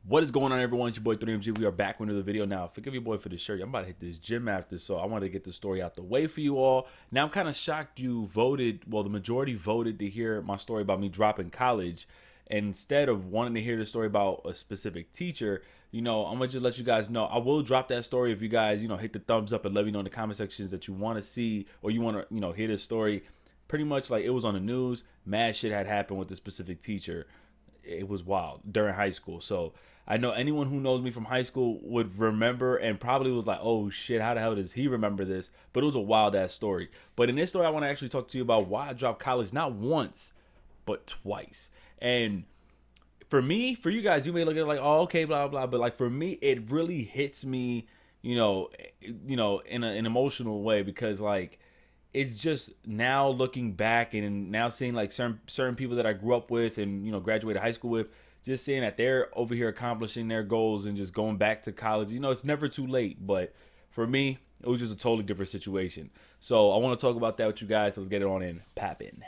What is going on, everyone? It's your boy 3MG. We are back with another video. Now, forgive your boy for the shirt. I'm about to hit this gym after, so I wanted to get the story out the way for you all. Now, I'm kind of shocked you voted, well, the majority voted to hear my story about me dropping college. Instead of wanting to hear the story about a specific teacher, I'm going to just let you guys know. I will drop that story if you guys, hit the thumbs up and let me know in the comment sections that you want to see or you want to, hear this story. Pretty much like it was on the news. Mad shit had happened with the specific teacher. It was wild during high school. So I know anyone who knows me from high school would remember and probably was like, oh shit, how the hell does he remember this? But it was a wild ass story. But in this story, I want to actually talk to you about why I dropped college, not once, but twice. And for me, for you guys, you may look at it like, oh, okay, blah, blah. But like for me, it really hits me, in an emotional way because like, it's just now looking back and now seeing like certain people that I grew up with and graduated high school with, just seeing that they're over here accomplishing their goals and just going back to college. It's never too late, but for me, it was just a totally different situation. So I want to talk about that with you guys. So let's get it on in. Poppin'.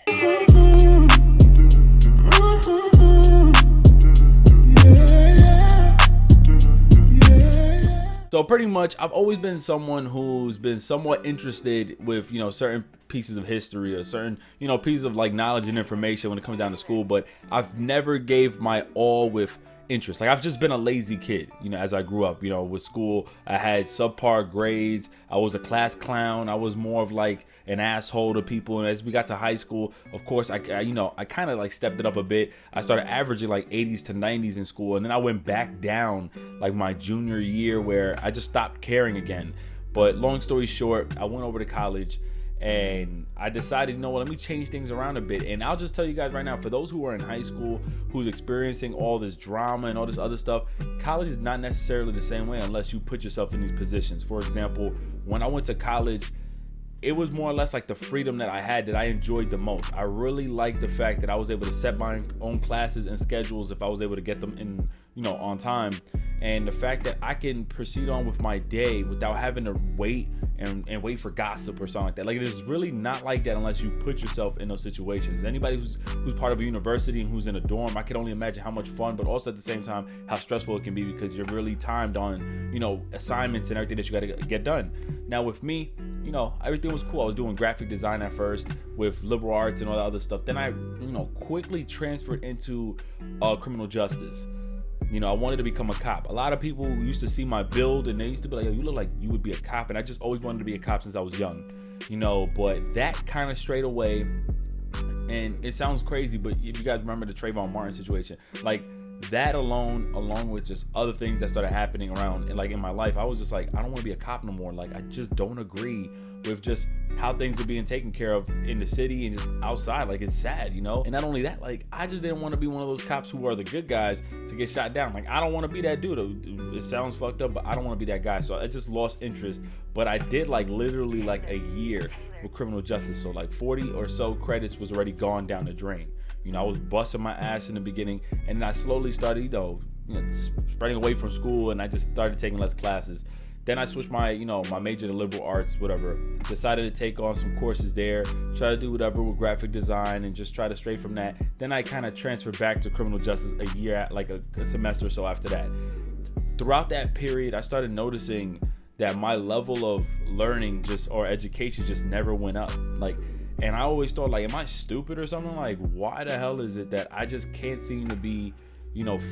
So pretty much, I've always been someone who's been somewhat interested with, certain pieces of history or certain, pieces of like knowledge and information when it comes down to school. But I've never gave my all with interest. Like I've just been a lazy kid, as I grew up, with school. I had subpar grades. I was a class clown. I was more of like an asshole to people. And as we got to high school, of course, I kind of like stepped it up a bit. I started averaging like 80s to 90s in school. And then I went back down like my junior year where I just stopped caring again. But long story short, I went over to college and I decided, let me change things around a bit. And I'll just tell you guys right now, for those who are in high school, who's experiencing all this drama and all this other stuff, college is not necessarily the same way unless you put yourself in these positions. For example, when I went to college, it was more or less like the freedom that I had that I enjoyed the most. I really liked the fact that I was able to set my own classes and schedules if I was able to get them in, on time. And the fact that I can proceed on with my day without having to wait and wait for gossip or something like that. Like, it is really not like that unless you put yourself in those situations. Anybody who's part of a university and who's in a dorm, I can only imagine how much fun, but also at the same time, how stressful it can be because you're really timed on, assignments and everything that you got to get done. Now with me, everything was cool. I was doing graphic design at first with liberal arts and all that other stuff. Then I, quickly transferred into criminal justice. I wanted to become a cop. A lot of people used to see my build and they used to be like, yo, you look like you would be a cop. And I just always wanted to be a cop since I was young, but that kind of strayed away. And it sounds crazy, but if you guys remember the Trayvon Martin situation, like that along with just other things that started happening around and like in my life, I was just like, I don't want to be a cop no more. Like, I just don't agree with just how things are being taken care of in the city and just outside. Like, it's sad, And not only that, like, I just didn't want to be one of those cops who are the good guys to get shot down. Like, I don't want to be that dude. It sounds fucked up, but I don't want to be that guy. So I just lost interest. But I did like literally like a year with criminal justice. So like 40 or so credits was already gone down the drain. I was busting my ass in the beginning, and then I slowly started, spreading away from school, and I just started taking less classes. Then I switched my, my major to liberal arts, whatever. Decided to take on some courses there, try to do whatever with graphic design, and just try to stray from that. Then I kind of transferred back to criminal justice a year, like a semester or so after that. Throughout that period, I started noticing that my level of learning or education just never went up. And I always thought, like, am I stupid or something? Like, why the hell is it that I just can't seem to be,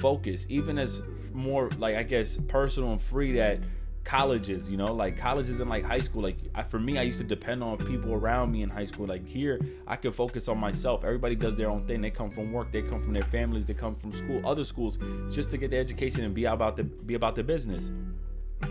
focused? Even as more, like, I guess, personal and free that college is, like college isn't like high school. Like, for me, I used to depend on people around me in high school. Like here, I can focus on myself. Everybody does their own thing. They come from work. They come from their families. They come from school, other schools, just to get the education and be about the business.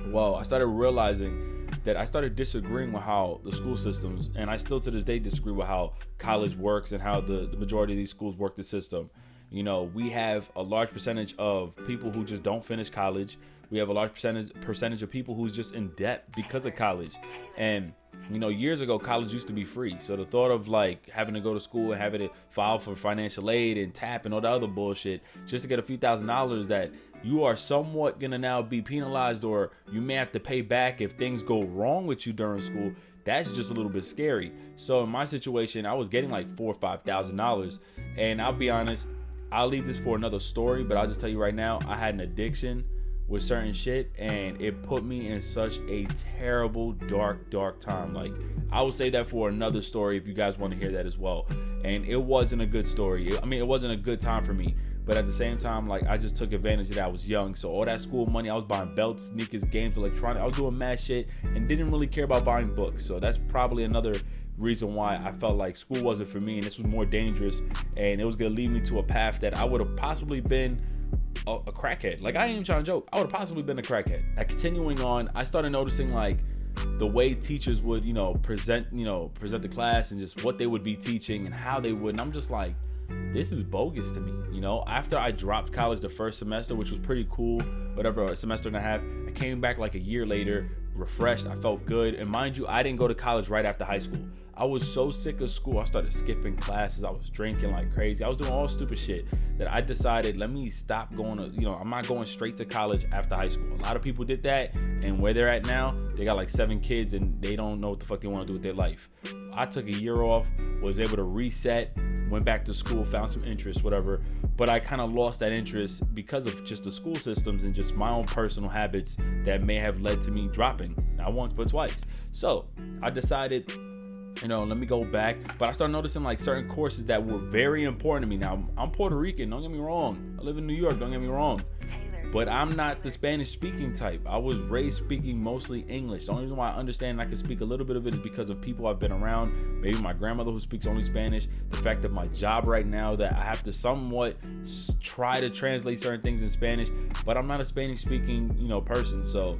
Well, I started realizing that I started disagreeing with how the school systems, and I still to this day disagree with how college works and how the majority of these schools work the system. We have a large percentage of people who just don't finish college. We have a large percentage of people who's just in debt because of college. And years ago, college used to be free. So the thought of like having to go to school and having to file for financial aid and TAP and all the other bullshit just to get a few $1,000s that you are somewhat gonna now be penalized, or you may have to pay back if things go wrong with you during school, that's just a little bit scary. So in my situation, I was getting like $4,000 or $5,000, and I'll be honest, I'll leave this for another story, but I'll just tell you right now, I had an addiction with certain shit, and it put me in such a terrible, dark time. Like, I will say that for another story if you guys want to hear that as well. And it wasn't a good story. It wasn't a good time for me. But at the same time, like, I just took advantage of that. I was young, so all that school money, I was buying belts, sneakers, games, electronics. I was doing mad shit and didn't really care about buying books. So that's probably another reason why I felt like school wasn't for me, and this was more dangerous, and it was gonna lead me to a path that I would have possibly been a crackhead. Like, I ain't even trying to joke. I would have possibly been a crackhead. Continuing on, I started noticing like the way teachers would, present the class and just what they would be teaching and how they would. And I'm just like, this is bogus to me. After I dropped college the first semester, which was pretty cool, whatever, a semester and a half, I came back like a year later, refreshed. I felt good. And mind you, I didn't go to college right after high school. I was so sick of school. I started skipping classes. I was drinking like crazy. I was doing all stupid shit that I decided, let me stop going to, I'm not going straight to college after high school. A lot of people did that, and where they're at now, they got like 7 kids and they don't know what the fuck they want to do with their life. I took a year off, was able to reset, went back to school, found some interest, whatever. But I kind of lost that interest because of just the school systems and just my own personal habits that may have led to me dropping, not once but twice. So I decided, let me go back. But I started noticing like certain courses that were very important to me. Now, I'm Puerto Rican, don't get me wrong. I live in New York, don't get me wrong. But I'm not the Spanish speaking type. I was raised speaking mostly English. The only reason why I understand and I can speak a little bit of it is because of people I've been around. Maybe my grandmother who speaks only Spanish. The fact that my job right now that I have to somewhat try to translate certain things in Spanish, but I'm not a Spanish speaking, person. So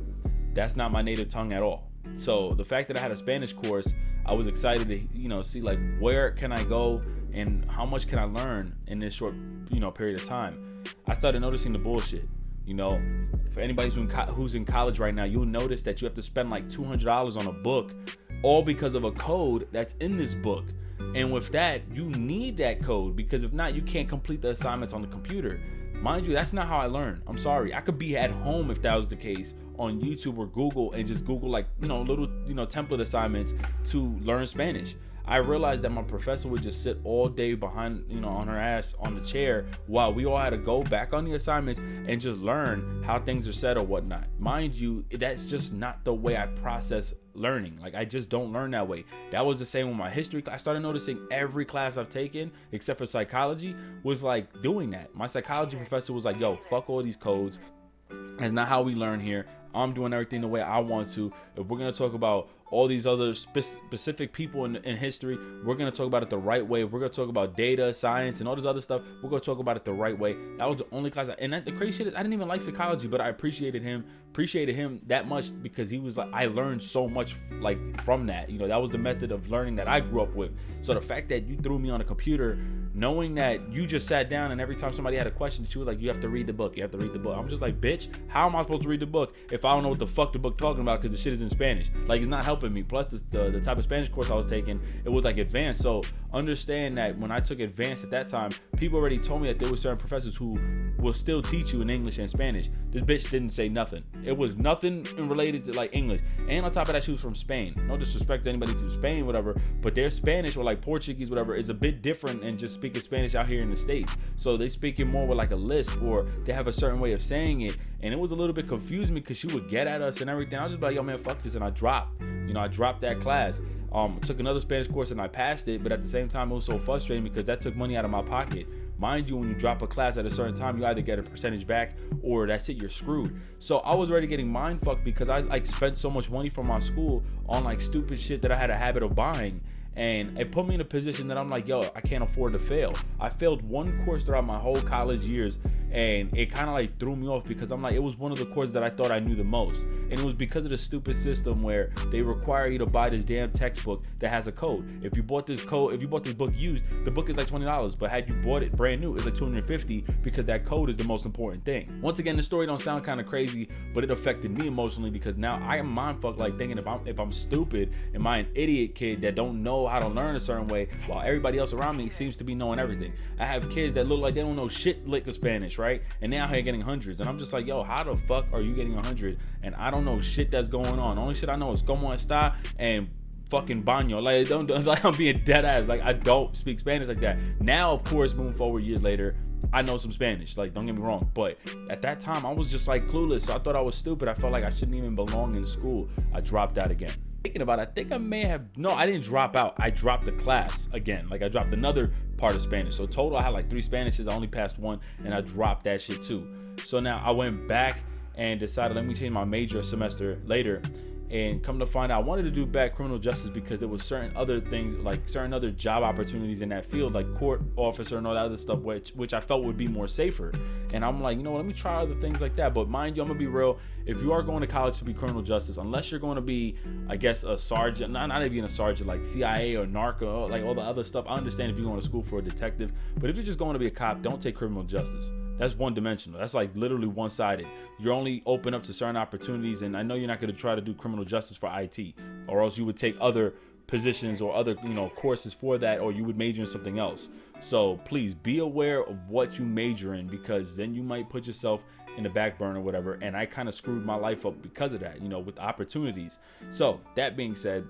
that's not my native tongue at all. So the fact that I had a Spanish course, I was excited to, see like where can I go and how much can I learn in this short, period of time. I started noticing the bullshit. For anybody who's in college right now, you'll notice that you have to spend like $200 on a book, all because of a code that's in this book. And with that, you need that code, because if not, you can't complete the assignments on the computer. Mind you, that's not how I learn. I'm sorry. I could be at home if that was the case on YouTube or Google and just Google like, little, template assignments to learn Spanish. I realized that my professor would just sit all day behind, on her ass on the chair while we all had to go back on the assignments and just learn how things are said or whatnot. Mind you, that's just not the way I process learning. Like, I just don't learn that way. That was the same with my history class. I started noticing every class I've taken, except for psychology, was like doing that. My psychology professor was like, yo, fuck all these codes. That's not how we learn here. I'm doing everything the way I want to. If we're going to talk about all these other specific people in history, we're going to talk about it the right way. If we're going to talk about data, science, and all this other stuff, we're going to talk about it the right way. That was the only class. The crazy shit is I didn't even like psychology, but I appreciated him that much because he was like, I learned so much like from that. That was the method of learning that I grew up with. So the fact that you threw me on a computer, knowing that you just sat down and every time somebody had a question, she was like, you have to read the book. You have to read the book. I'm just like, bitch, how am I supposed to read the book if I don't know what the fuck the book talking about because the shit is in Spanish? Like, it's not helping me. Plus, the type of Spanish course I was taking, it was like advanced. So understand that when I took advanced at that time, people already told me that there were certain professors who will still teach you in English and Spanish. This bitch didn't say nothing. It was nothing related to like English. And on top of that, she was from Spain. No disrespect to anybody from Spain, whatever, but their Spanish or like Portuguese, whatever, is a bit different than just speaking Spanish out here in the States. So they speak it more with like a lisp, or they have a certain way of saying it. And it was a little bit confusing me because she would get at us and everything. I was just like, yo, man, fuck this. And I dropped. I dropped that class. Took another Spanish course and I passed it, but at the same time, it was so frustrating because that took money out of my pocket. Mind you, when you drop a class at a certain time, you either get a percentage back or that's it, you're screwed. So I was already getting mind fucked because I like spent so much money from my school on like stupid shit that I had a habit of buying. And it put me in a position that I'm like, yo, I can't afford to fail. I failed one course throughout my whole college years, and it kind of like threw me off because I'm like, it was one of the courses that I thought I knew the most. And it was because of the stupid system where they require you to buy this damn textbook that has a code. If you bought this book used, the book is like $20. But had you bought it brand new, it's like $250 because that code is the most important thing. Once again, the story don't sound kind of crazy, but it affected me emotionally because now I am mindfucked, like thinking if I'm stupid, am I an idiot kid that don't know how to learn a certain way while everybody else around me seems to be knowing everything. I have kids that look like they don't know shit lick of Spanish, right? And they're out here getting hundreds, and I'm just like, yo, how the fuck are you getting 100? And I don't know shit that's going on. The only shit I know is como esta and fucking baño. Like, don't like, I'm being dead ass. Like, I don't speak Spanish like that. Now, of course, moving forward years later, I know some Spanish. Like, don't get me wrong. But at that time, I was just like clueless. So I thought I was stupid. I felt like I shouldn't even belong in school. I dropped out again. Thinking about it, I think I may have, no, I didn't drop out. I dropped the class again. Like, I dropped another part of Spanish. So total, I had like 3 Spanishes. I only passed 1, and I dropped that shit too. So now I went back and decided, let me change my major a semester later. And come to find out, I wanted to do back criminal justice because there was certain other things, like certain other job opportunities in that field, like court officer and all that other stuff, which I felt would be more safer. And I'm like, you know what, let me try other things like that. But mind you, I'm gonna be real. If you are going to college to be criminal justice, unless you're going to be, I guess, a sergeant, not even a sergeant, like CIA or narco, like all the other stuff. I understand if you're going to school for a detective, but if you're just going to be a cop, don't take criminal justice. That's one-dimensional. That's like literally one-sided. You're only open up to certain opportunities, and I know you're not going to try to do criminal justice for IT, or else you would take other positions or other, courses for that, or you would major in something else. So please be aware of what you major in, because then you might put yourself in the back burner or whatever. And I kind of screwed my life up because of that, with opportunities. So that being said,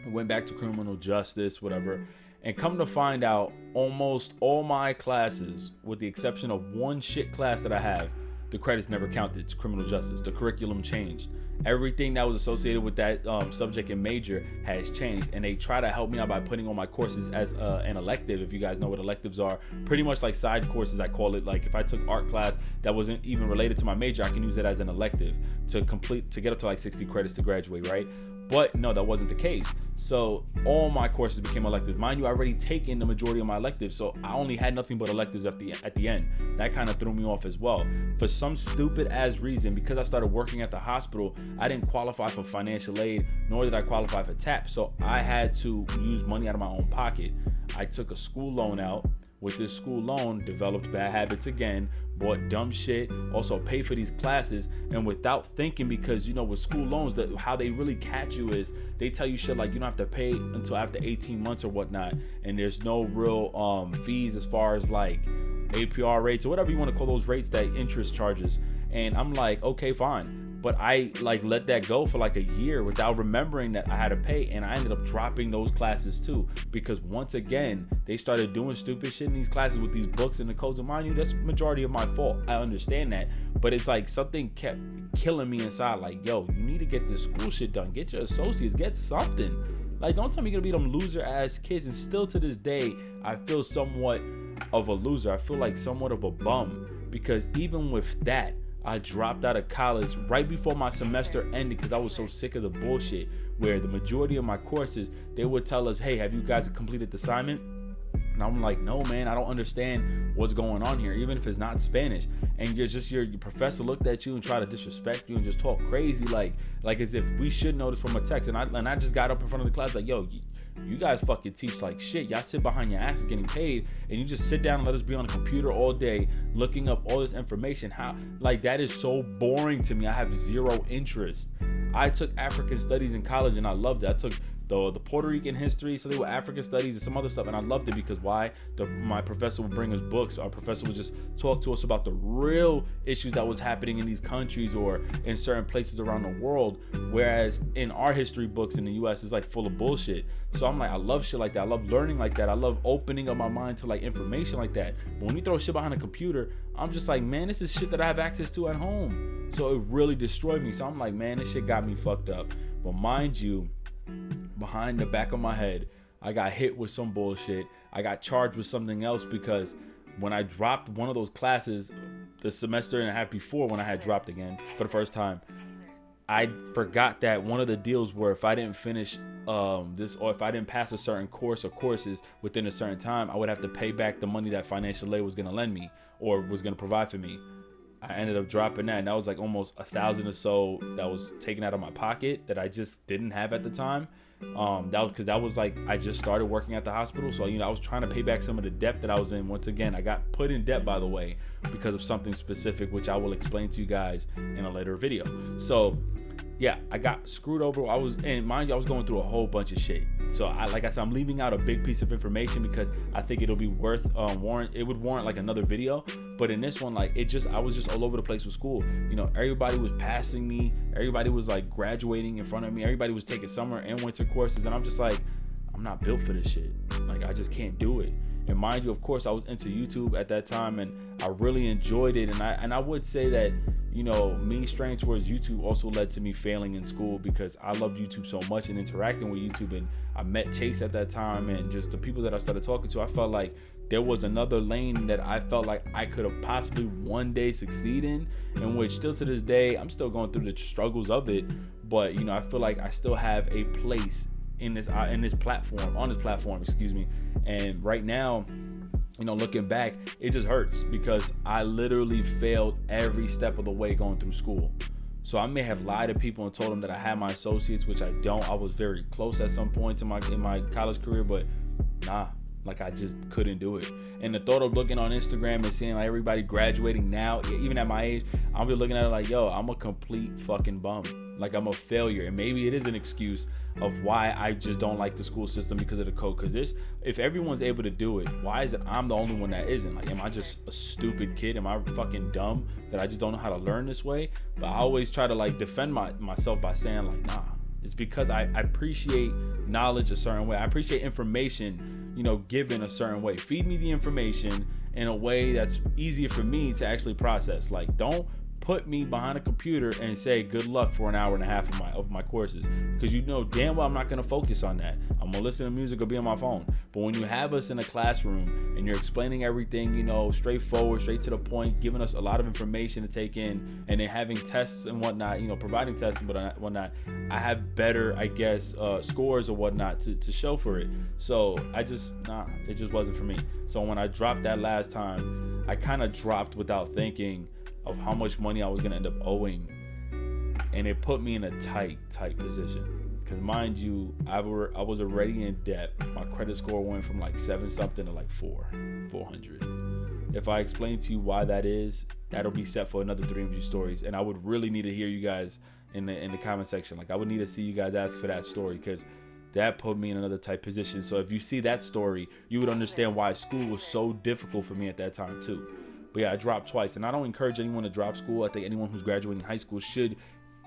I went back to criminal justice, whatever. And come to find out, almost all my classes, with the exception of one shit class that I have, the credits never counted to criminal justice. The curriculum changed. Everything that was associated with that subject and major has changed. And they try to help me out by putting on my courses as an elective. If you guys know what electives are, pretty much like side courses, I call it. Like if I took art class that wasn't even related to my major, I can use it as an elective to get up to like 60 credits to graduate, right? But no, that wasn't the case. So all my courses became electives. Mind you, I already taken the majority of my electives, so I only had nothing but electives at the end. That kind of threw me off as well. For some stupid ass reason, because I started working at the hospital, I didn't qualify for financial aid, nor did I qualify for TAP. So I had to use money out of my own pocket. I took a school loan out. With this school loan, developed bad habits again, bought dumb shit, also paid for these classes, and without thinking, because with school loans, how they really catch you is they tell you shit like you don't have to pay until after 18 months or whatnot, and there's no real fees as far as like APR rates or whatever you want to call those rates, that interest charges. And I'm like, okay, fine. But I let that go for like a year without remembering that I had to pay, and I ended up dropping those classes too, because once again they started doing stupid shit in these classes with these books and the codes. And mind you, that's majority of my fault. I understand that, but it's like something kept killing me inside. Like, yo, you need to get this school shit done. Get your associates. Get something. Like, don't tell me you're gonna be them loser ass kids. And still to this day, I feel somewhat of a loser. I feel like somewhat of a bum, because even with that, I dropped out of college right before my semester ended because I was so sick of the bullshit where the majority of my courses, they would tell us, hey, have you guys completed the assignment? And I'm like, no, man, I don't understand what's going on here, even if it's not Spanish. And your professor looked at you and tried to disrespect you and just talk crazy, like as if we should know this from a text. And I just got up in front of the class like, yo, you guys fucking teach like shit. Y'all sit behind your asses getting paid, and you just sit down and let us be on the computer all day looking up all this information. How, like, that is so boring to me. I have zero interest. I took African studies in college and I loved it. I took the Puerto Rican history, so they were African studies and some other stuff, and I loved it because my professor would bring us books. Our professor would just talk to us about the real issues that was happening in these countries or in certain places around the world, whereas in our history books in the US it's like full of bullshit. So I'm like, I love shit like that. I love learning like that. I love opening up my mind to like information like that. But when you throw shit behind a computer, I'm just like, man, this is shit that I have access to at home. So it really destroyed me. So I'm like, man, this shit got me fucked up. But mind you, behind the back of my head, I got hit with some bullshit. I got charged with something else because when I dropped one of those classes the semester and a half before, when I had dropped again for the first time, I forgot that one of the deals were if I didn't finish this, or if I didn't pass a certain course or courses within a certain time, I would have to pay back the money that financial aid was going to lend me or was going to provide for me. I ended up dropping that, and that was like almost $1,000 or so that was taken out of my pocket that I just didn't have at the time. That was like, I just started working at the hospital, so I was trying to pay back some of the debt that I was in. Once again, I got put in debt, by the way, because of something specific, which I will explain to you guys in a later video. So yeah, I got screwed over. And mind you, I was going through a whole bunch of shit. So like I said, I'm leaving out a big piece of information because I think it'll be worth it would warrant like another video. But in this one, like, I was just all over the place with school. You know, everybody was passing me. Everybody was like graduating in front of me. Everybody was taking summer and winter courses. And I'm just like, I'm not built for this shit. Like, I just can't do it. And mind you, of course, I was into YouTube at that time, and I really enjoyed it. And I would say that, you know, me straying towards YouTube also led to me failing in school, because I loved YouTube so much and interacting with YouTube. And I met Chase at that time, and just the people that I started talking to, I felt like there was another lane that I felt like I could have possibly one day succeed in which still to this day, I'm still going through the struggles of it. But, you know, I feel like I still have a place on this platform, excuse me. And right now, you know, looking back, it just hurts because I literally failed every step of the way going through school. So I may have lied to people and told them that I had my associates, which I don't. I was very close at some points in my college career, but nah, like, I just couldn't do it. And the thought of looking on Instagram and seeing like everybody graduating now, even at my age, I'll be looking at it like, yo, I'm a complete fucking bum. Like, I'm a failure. And maybe it is an excuse of why I just don't like the school system because of the code. Because if everyone's able to do it, why is it I'm the only one that isn't? Like, am I just a stupid kid? Am I fucking dumb that I just don't know how to learn this way? But I always try to like defend myself by saying like, nah, it's because I appreciate knowledge a certain way. I appreciate information, you know, given a certain way. Feed me the information in a way that's easier for me to actually process. Like, don't put me behind a computer and say good luck for an hour and a half of my courses, because you know damn well I'm not going to focus on that. I'm going to listen to music or be on my phone. But when you have us in a classroom and you're explaining everything, you know, straightforward, straight to the point, giving us a lot of information to take in, and then having tests and whatnot, you know, providing tests but whatnot, I have better, I guess, scores or whatnot to show for it. So it just wasn't for me. So when I dropped that last time, I kind of dropped without thinking of how much money I was going to end up owing. And it put me in a tight position. Because mind you, I was already in debt. My credit score went from like 7 something to like 400. If I explain to you why that is, that'll be set for another 3MG stories. And I would really need to hear you guys in the comment section. Like, I would need to see you guys ask for that story, because that put me in another tight position. So if you see that story, you would understand why school was so difficult for me at that time too. But yeah, I dropped twice, and I don't encourage anyone to drop school. I think anyone who's graduating high school should,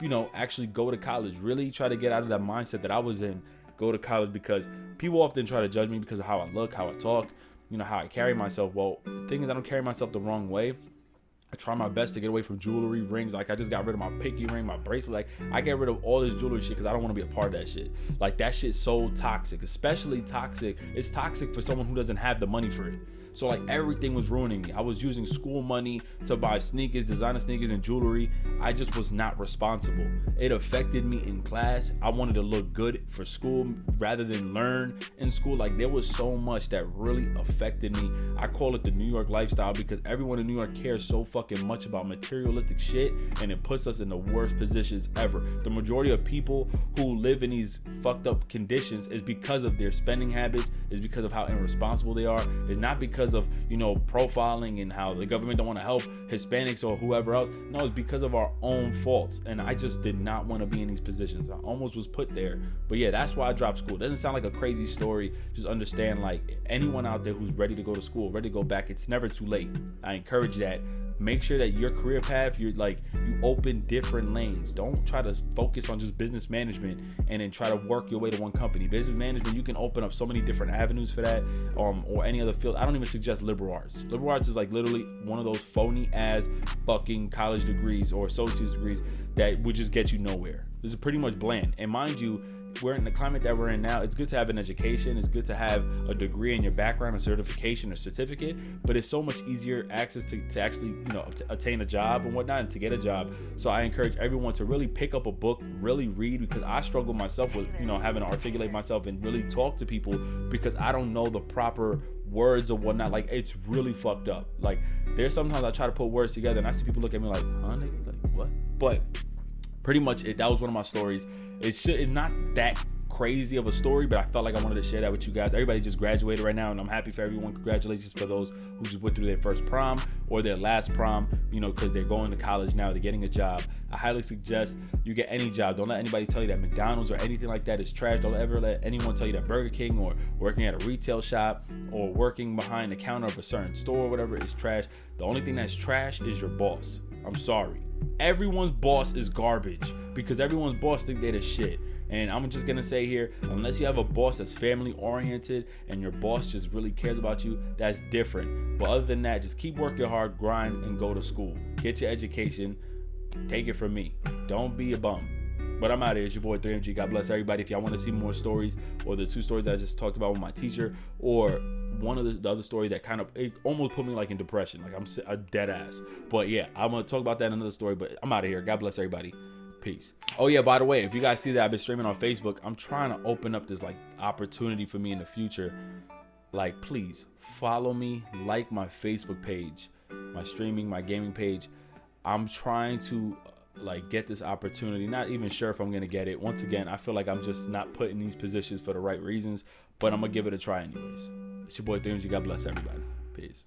you know, actually go to college. Really try to get out of that mindset that I was in. Go to college, because people often try to judge me because of how I look, how I talk, you know, how I carry myself. Well, the thing is, I don't carry myself the wrong way. I try my best to get away from jewelry, rings. Like, I just got rid of my pinky ring, my bracelet. Like, I get rid of all this jewelry shit because I don't want to be a part of that shit. Like, that shit's so toxic, especially toxic. It's toxic for someone who doesn't have the money for it. So like, everything was ruining me. I was using school money to buy sneakers, designer sneakers and jewelry. I just was not responsible. It affected me in class. I wanted to look good for school rather than learn in school. Like, there was so much that really affected me. I call it the New York lifestyle, because everyone in New York cares so fucking much about materialistic shit, and it puts us in the worst positions ever. The majority of people who live in these fucked up conditions is because of their spending habits, is because of how irresponsible they are, is not because of, you know, profiling and how the government don't want to help Hispanics or whoever else. No, it's because of our own faults. And I just did not want to be in these positions. I almost was put there. But yeah, that's why I dropped school. It doesn't sound like a crazy story. Just understand, like, anyone out there who's ready to go to school, ready to go back, it's never too late. I encourage that. Make sure that your career path, you open different lanes. Don't try to focus on just business management and then try to work your way to one company. Business management, you can open up so many different avenues for that, or any other field. I don't even suggest liberal arts. Liberal arts is like literally one of those phony ass fucking college degrees or associate's degrees that would just get you nowhere. This is pretty much bland. And mind you, we're in the climate that we're in now. It's good to have an education. It's good to have a degree in your background, a certification or certificate, but it's so much easier access to actually, you know, to attain a job and whatnot, and to get a job. So I encourage everyone to really pick up a book, really read, because I struggle myself with, you know, having to articulate myself and really talk to people, because I don't know the proper words or whatnot. Like, it's really fucked up. Like, there's sometimes I try to put words together and I see people look at me like, huh, nigga? Like, what? But pretty much that was one of my stories. It's not that crazy of a story, but I felt like I wanted to share that with you guys. Everybody just graduated right now, and I'm happy for everyone. Congratulations for those who just went through their first prom or their last prom, you know, because they're going to college now, they're getting a job. I highly suggest you get any job. Don't let anybody tell you that McDonald's or anything like that is trash. Don't ever let anyone tell you that Burger King or working at a retail shop or working behind the counter of a certain store or whatever is trash. The only thing that's trash is your boss. I'm sorry. Everyone's boss is garbage because everyone's boss think they're the shit. And I'm just gonna say here, unless you have a boss that's family oriented and your boss just really cares about you, that's different. But other than that, just keep working hard, grind, and go to school. Get your education. Take it from me. Don't be a bum. But I'm out of here. It's your boy 3MG. God bless everybody. If y'all want to see more stories, or the 2 stories that I just talked about with my teacher, or one of the other story that kind of, it almost put me like in depression, like I'm a dead ass. But yeah, I'm gonna talk about that in another story. But I'm out of here. God bless everybody. Peace. Oh yeah, by the way, if you guys see that I've been streaming on Facebook, I'm trying to open up this like opportunity for me in the future. Like, please follow me, like my Facebook page, my streaming, my gaming page. I'm trying to like get this opportunity. Not even sure if I'm gonna get it. Once again, I feel like I'm just not put in these positions for the right reasons, but I'm gonna give it a try anyways. It's your boy 3MG. God bless everybody. Peace.